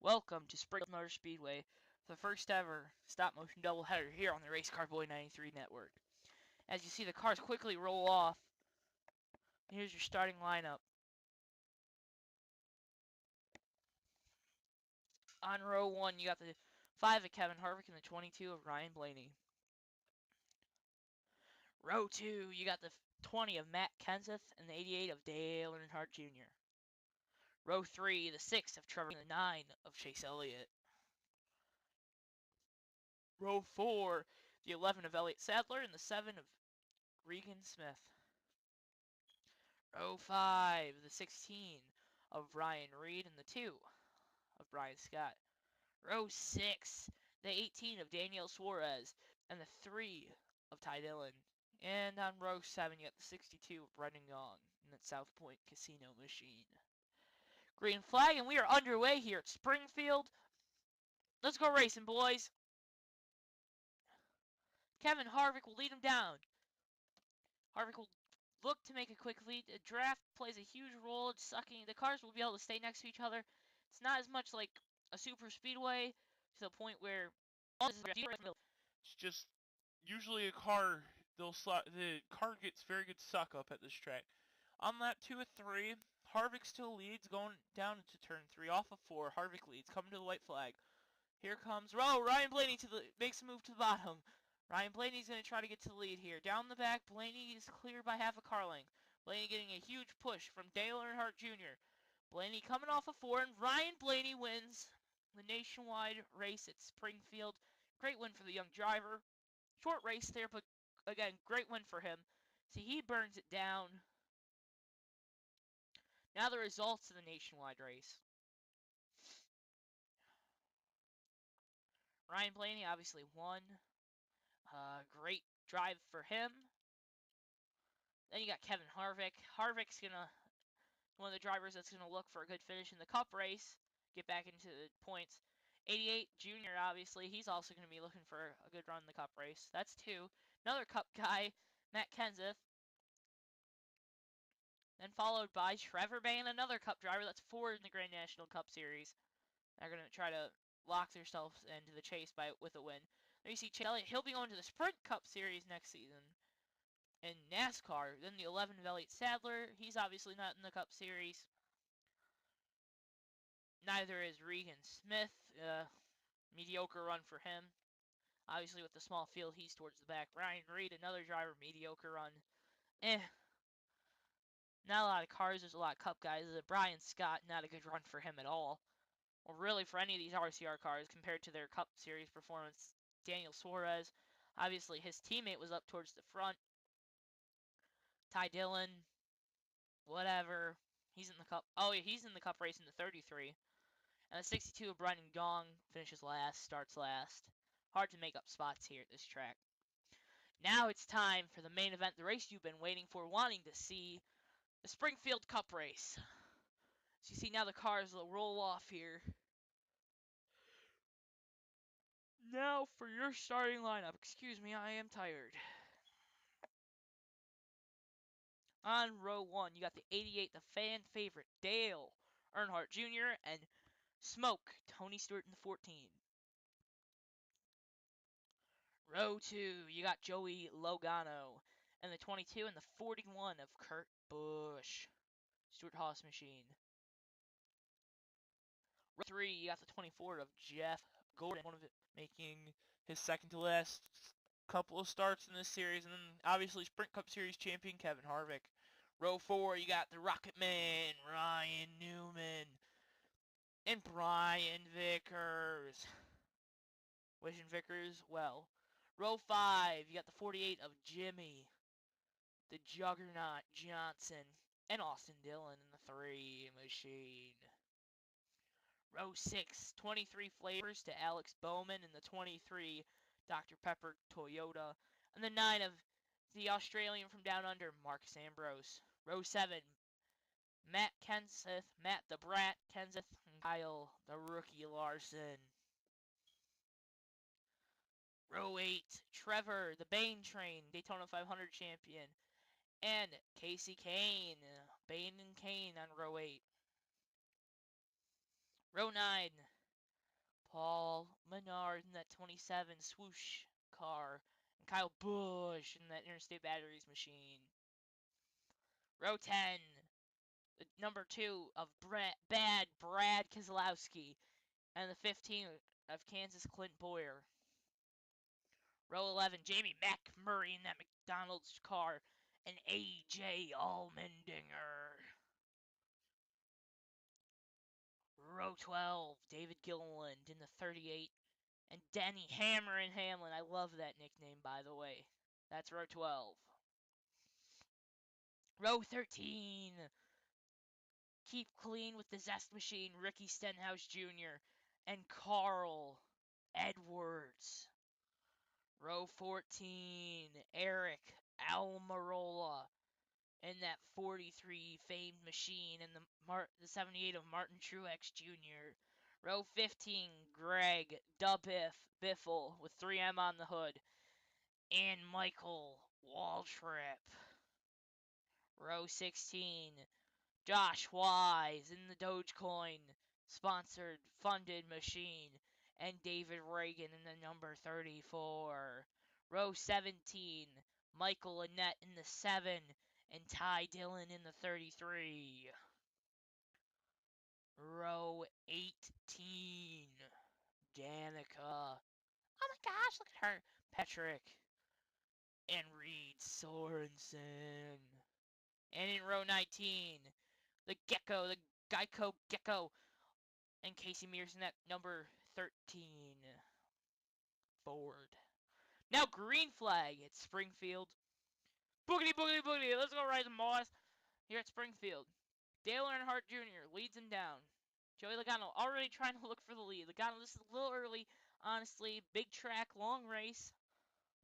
Welcome to Springfield Motor Speedway, the first ever stop-motion doubleheader here on the Race Car Boy 93 network. As you see the cars quickly roll off, here's your starting lineup. On row 1, you got the 5 of Kevin Harvick and the 22 of Ryan Blaney. Row 2, you got the 20 of Matt Kenseth and the 88 of Dale Earnhardt Jr. Row 3, the 6 of Trevor and the 9 of Chase Elliott. Row 4, the 11 of Elliott Sadler and the 7 of Regan Smith. Row 5, the 16 of Ryan Reed and the 2 of Brian Scott. Row 6, the 18 of Daniel Suarez and the 3 of Ty Dillon. And on row 7, you got the 62 of Brendan Gaughan in that South Point Casino machine. Green flag, and we are underway here at Springfield. Let's go racing, boys. Kevin Harvick will lead him down. Harvick will look to make a quick lead. The draft plays a huge role in sucking. The cars will be able to stay next to each other. It's not as much like a super speedway to the point where It's just usually a car. The car gets very good suck up at this track. On lap 2 of 3, Harvick still leads, going down into turn 3 off of 4. Harvick leads, coming to the white flag. Here comes Ryan Blaney makes a move to the bottom. Ryan Blaney's going to try to get to the lead here. Down the back, Blaney is cleared by half a car length. Blaney getting a huge push from Dale Earnhardt Jr. Blaney coming off of 4, and Ryan Blaney wins the nationwide race at Springfield. Great win for the young driver. Short race there, but again, great win for him. See, he burns it down. Now the results of the nationwide race. Ryan Blaney obviously won. Great drive for him. Then you got Kevin Harvick. Harvick's one of the drivers that's gonna look for a good finish in the Cup race, get back into the points. 88 Junior, obviously, he's also gonna be looking for a good run in the Cup race. That's 2. Another Cup guy, Matt Kenseth. Then followed by Trevor Bayne, another Cup driver. That's 4 in the Grand National Cup Series. They're gonna try to lock themselves into the chase with a win. Then you see Chase Elliott. He'll be going to the Sprint Cup Series next season in NASCAR. Then the 11 of Elliott Sadler. He's obviously not in the Cup Series. Neither is Regan Smith. Mediocre run for him. Obviously, with the small field, he's towards the back. Ryan Reed, another driver, mediocre run. Not a lot of cars. There's a lot of Cup guys. Brian Scott, not a good run for him at all. Or really for any of these RCR cars compared to their Cup Series performance. Daniel Suarez, obviously his teammate was up towards the front. Ty Dillon, whatever. He's in the Cup. Oh, yeah, he's in the Cup race in the 33. And the 62 of Brendan Gaughan finishes last, starts last. Hard to make up spots here at this track. Now it's time for the main event, the race you've been waiting for, wanting to see, the Springfield Cup race. So you see now the cars will roll off here. Now for your starting lineup. Excuse me, I am tired. On row 1, you got the 88, the fan favorite, Dale Earnhardt Jr., and Smoke, Tony Stewart in the 14. Row 2, you got Joey Logano, and the 22 and the 41 of Kurt Busch, Stewart Haas machine. Row 3, you got the 24 of Jeff Gordon, one of it Making his second to last couple of starts in this series, and then obviously Sprint Cup Series champion Kevin Harvick. Row 4, you got the Rocket Man, Ryan Newman, and Brian Vickers. Wishing Vickers well. Row 5, you got the 48 of Jimmy, the Juggernaut Johnson, and Austin Dillon in the 3 machine. Row 6, 23 flavors to Alex Bowman in the 23 Dr. Pepper Toyota, and the 9 of the Australian from down under, Marcus Ambrose. Row 7, Matt Kenseth, Matt the Brat Kenseth, and Kyle the Rookie Larson. Row 8, Trevor the Bane Train, Daytona 500 champion, and Casey Kane, Bane and Kane on row 8. Row 9, Paul Menard in that 27 swoosh car. And Kyle Busch in that Interstate Batteries machine. Row 10, the number 2 of Brad Keselowski. And the 15 of Kansas Clint Boyer. Row 11, Jamie McMurray in that McDonald's car. And AJ Allmendinger. Row 12, David Gilliland in the 38. And Denny Hammer in Hamlin. I love that nickname, by the way. That's row 12. Row 13, Keep Clean with the Zest Machine, Ricky Stenhouse Jr. and Carl Edwards. Row 14, Eric Almirola in that 43 famed machine and the 78 of Martin Truex Jr. Row 15, Greg Biffle with 3M on the hood and Michael Waltrip. Row 16, Josh Wise in the Dogecoin sponsored funded machine and David Reagan in the number 34. Row 17, Michael Annette in the 7 and Ty Dillon in the 33. Row 18, Danica. Oh my gosh, look at her. Patrick and Reed Sorensen. And in row 19, the Gecko, the Geico Gecko, and Casey Mears in that number 13 Ford. Now green flag at Springfield. Boogity, boogity, boogity. Let's go ride the boys here at Springfield. Dale Earnhardt Jr. leads him down. Joey Logano already trying to look for the lead. Logano, this is a little early, honestly. Big track, long race.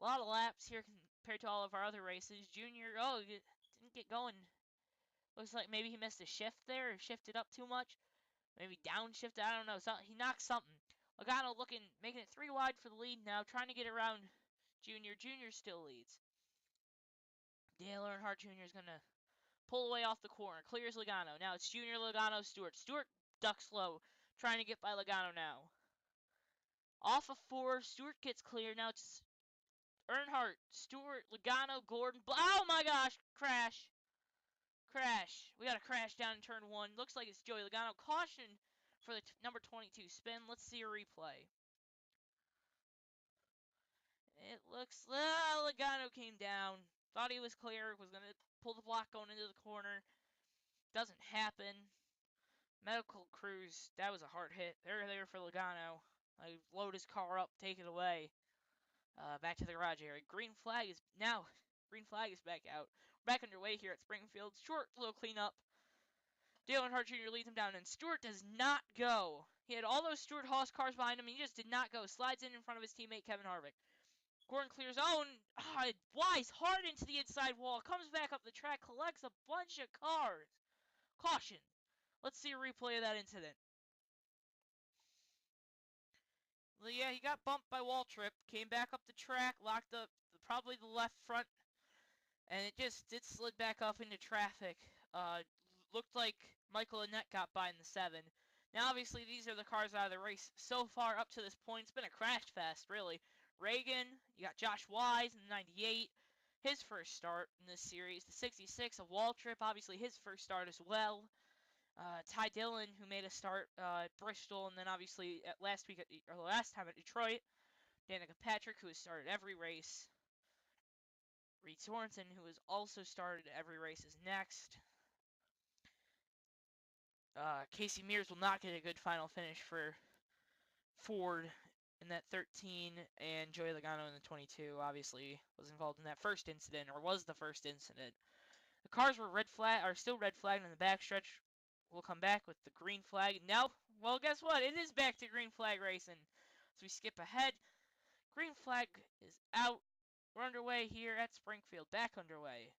A lot of laps here compared to all of our other races. Junior, didn't get going. Looks like maybe he missed a shift there or shifted up too much. Maybe downshifted, I don't know. So he knocked something. Logano making it 3 wide for the lead now, trying to get around Junior. Junior still leads. Dale Earnhardt Jr. is going to pull away off the corner. Clears Logano. Now it's Junior, Logano, Stewart. Stewart ducks low, trying to get by Logano now. Off of 4, Stewart gets clear. Now it's Earnhardt, Stewart, Logano, Gordon. Oh my gosh, crash. Crash. We got a crash down in turn 1. Looks like it's Joey Logano. Caution for the number 22 spin. Let's see a replay. It looks... Logano came down. Thought he was clear. Was going to pull the block going into the corner. Doesn't happen. Medical crews. That was a hard hit. They're there for Logano. I load his car up. Take it away. Back to the garage area. Green flag is back out. We're back underway here at Springfield. Short little cleanup. Dale Earnhardt Jr. leads him down, and Stewart does not go. He had all those Stewart-Haas cars behind him, and he just did not go. Slides in front of his teammate, Kevin Harvick. Gordon clears own. Wise hard into the inside wall. Comes back up the track, collects a bunch of cars. Caution. Let's see a replay of that incident. Well, yeah, he got bumped by Waltrip. Came back up the track, locked up probably the left front, and it slid back up into traffic. Looked like Michael Annette got by in the 7. Now, obviously, these are the cars out of the race so far up to this point. It's been a crash fest, really. Reagan, you got Josh Wise in the 98, his first start in this series. The 66 of Waltrip, obviously his first start as well. Ty Dillon, who made a start at Bristol, and then obviously last time at Detroit. Danica Patrick, who has started every race. Reed Sorensen, who has also started every race, is next. Casey Mears will not get a good final finish for Ford in that 13, and Joey Logano in the 22 obviously was involved in that first incident, or was the first incident. The cars were still red flagged in the backstretch. We'll come back with the green flag. Now, well, guess what? It is back to green flag racing. So we skip ahead. Green flag is out. We're underway here at Springfield. Back underway.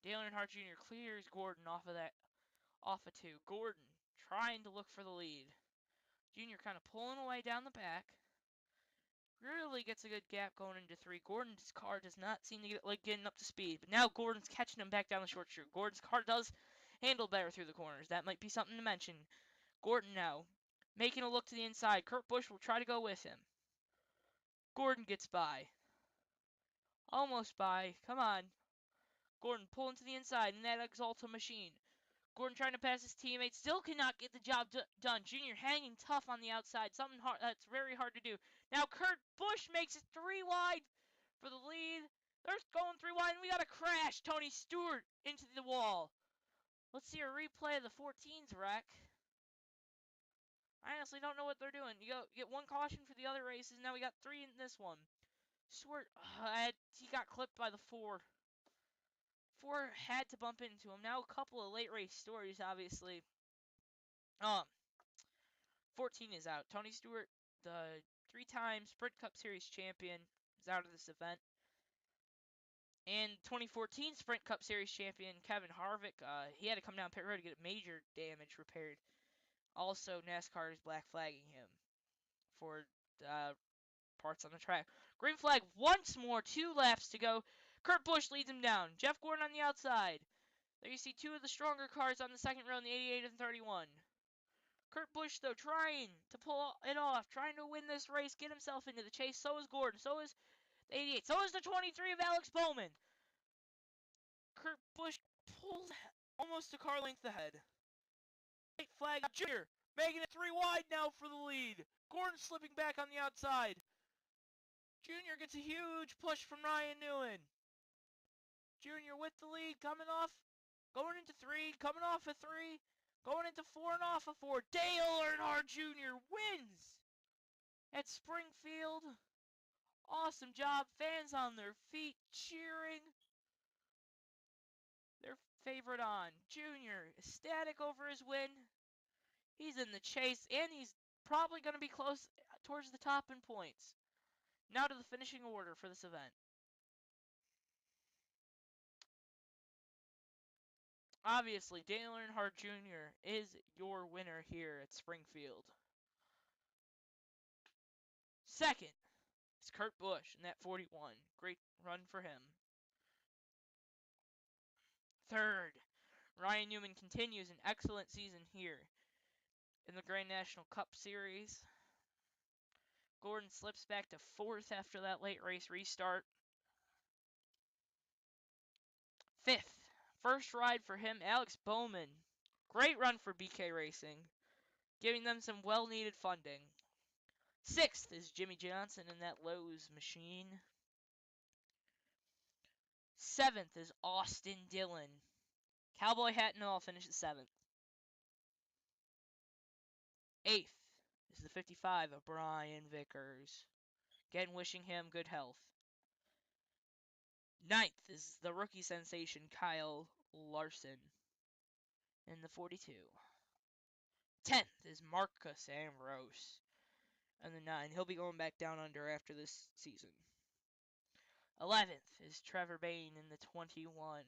Dale Earnhardt Jr. clears Gordon off of 2. Gordon trying to look for the lead. Jr. kind of pulling away down the back. Really gets a good gap going into 3. Gordon's car does not seem to get getting up to speed. But now Gordon's catching him back down the short chute. Gordon's car does handle better through the corners. That might be something to mention. Gordon now Making a look to the inside. Kurt Busch will try to go with him. Gordon gets by. Almost by. Come on. Gordon pulling to the inside in that Exalta machine. Gordon trying to pass his teammate. Still cannot get the job done. Junior hanging tough on the outside. Something hard that's very hard to do. Now Kurt Busch makes it 3 wide for the lead. They're going 3 wide, and we got a crash. Tony Stewart into the wall. Let's see a replay of the 14's wreck. I honestly don't know what they're doing. You get 1 caution for the other races. Now we got 3 in this one. Stewart, he got clipped by the 4. 4 had to bump into him. Now a couple of late race stories, obviously. 14 is out. Tony Stewart, the 3-time Sprint Cup Series champion, is out of this event. And 2014 Sprint Cup Series champion Kevin Harvick, he had to come down pit road to get major damage repaired. Also, NASCAR is black flagging him for parts on the track. Green flag once more, 2 laps to go. Kurt Busch leads him down. Jeff Gordon on the outside. There you see 2 of the stronger cars on the second row in the 88 and 31. Kurt Busch, though, trying to pull it off, trying to win this race, get himself into the chase. So is Gordon. So is the 88. So is the 23 of Alex Bowman. Kurt Busch pulls almost a car length ahead. White flag, Junior making it 3 wide now for the lead. Gordon slipping back on the outside. Junior gets a huge push from Ryan Newman. Junior with the lead, coming off, going into 3, coming off of 3, going into 4 and off of 4. Dale Earnhardt Jr. wins at Springfield. Awesome job. Fans on their feet cheering their favorite on. Junior ecstatic over his win. He's in the chase, and he's probably going to be close towards the top in points. Now to the finishing order for this event. Obviously, Dale Earnhardt Jr. is your winner here at Springfield. Second is Kurt Busch in that 41. Great run for him. Third, Ryan Newman continues an excellent season here in the Grand National Cup Series. Gordon slips back to 4th after that late race restart. 5th, first ride for him, Alex Bowman. Great run for BK Racing, giving them some well-needed funding. 6th is Jimmy Johnson in that Lowe's machine. 7th is Austin Dillon. Cowboy hat and all finishes 7th. 8th is the 55 of Brian Vickers. Again, wishing him good health. 9th is the rookie sensation Kyle Larson in the 42. 10th is Marcus Ambrose in the 9. He'll be going back down under after this season. 11th is Trevor Bayne in the 21.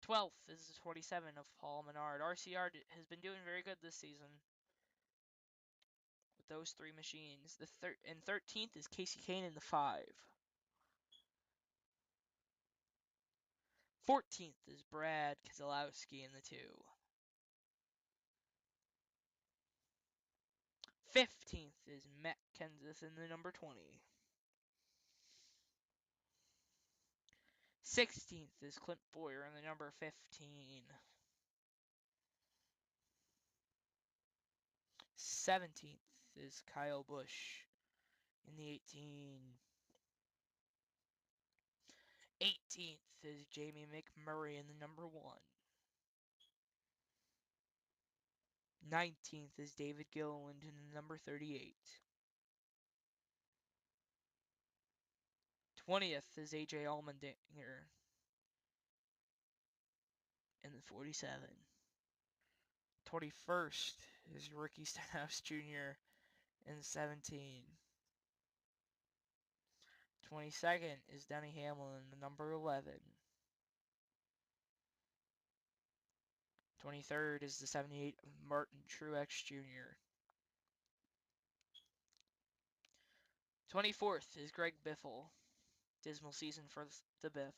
12th is the 27 of Paul Menard. RCR has been doing very good this season with those 3 machines. And 13th is Casey Kane in the 5. 14th is Brad Keselowski in the 2. 15th is Matt Kenseth in the number 20. 16th is Clint Boyer in the number 15. 17th is Kyle Busch in the 18. 18th is Jamie McMurray in the number 1. 19th is David Gilliland in the number 38. 20th is AJ Allmendinger in the 47. 21st is Ricky Stenhouse Jr. in 17. 22nd is Denny Hamlin in the number 11. 23rd is the 78 of Martin Truex Jr. 24th is Greg Biffle. Dismal season for the Biff.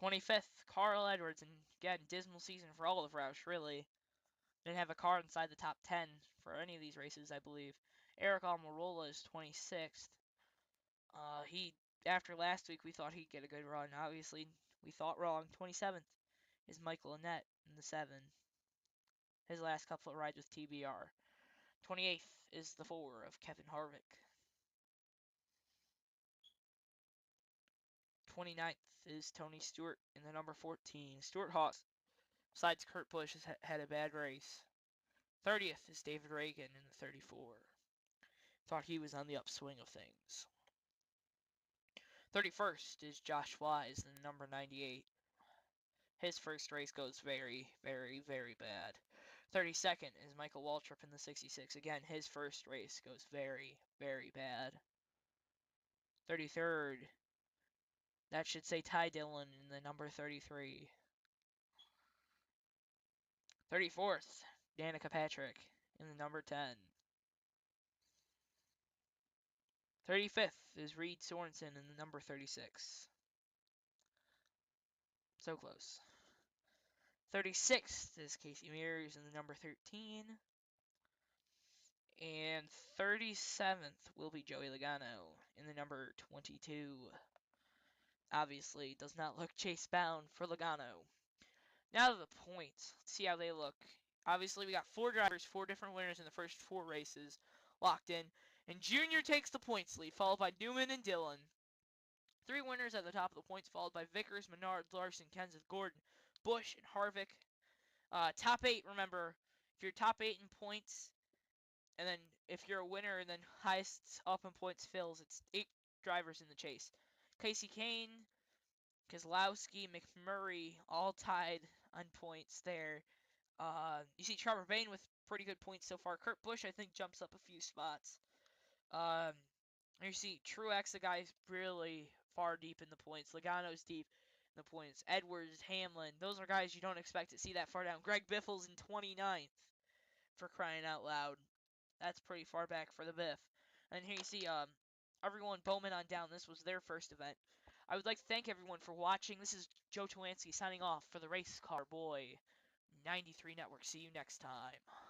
25th, Carl Edwards, and again, dismal season for all of Roush, really. Didn't have a car inside the top 10 for any of these races, I believe. Eric Almirola is 26th. After last week, we thought he'd get a good run. Obviously, we thought wrong. 27th is Michael Annette in the 7. His last couple of rides with TBR. 28th is the 4 of Kevin Harvick. 29th is Tony Stewart in the number 14. Stuart Haas, besides Kurt Busch, has had a bad race. 30th is David Reagan in the 34. Thought he was on the upswing of things. 31st is Josh Wise in the number 98. His first race goes very, very, very bad. 32nd is Michael Waltrip in the 66. Again, his first race goes very, very bad. 33rd, that should say Ty Dillon in the number 33. 34th, Danica Patrick in the number 10. 35th is Reed Sorensen in the number 36. So close. 36th is Casey Mears in the number 13. And 37th will be Joey Logano in the number 22. Obviously, does not look chase bound for Logano. Now to the points. Let's see how they look. Obviously, we got 4 drivers, 4 different winners in the first 4 races locked in. And Junior takes the points lead, followed by Newman and Dillon. 3 winners at the top of the points, followed by Vickers, Menard, Larson, Kenseth, Gordon, Busch, and Harvick. Top 8, remember, if you're top 8 in points, and then if you're a winner and then highest up in points fills, it's 8 drivers in the chase. Casey Kane, Keselowski, McMurray, all tied on points there. You see Trevor Bayne with pretty good points so far. Kurt Busch, I think, jumps up a few spots. You see Truex, the guy's really far deep in the points. Logano's deep in the points. Edwards, Hamlin, those are guys you don't expect to see that far down. Greg Biffle's in 29th, for crying out loud. That's pretty far back for the Biff. And here you see everyone Bowman on down. This was their first event. I would like to thank everyone for watching. This is Joe Twansky signing off for the Race Car Boy 93 Network. See you next time.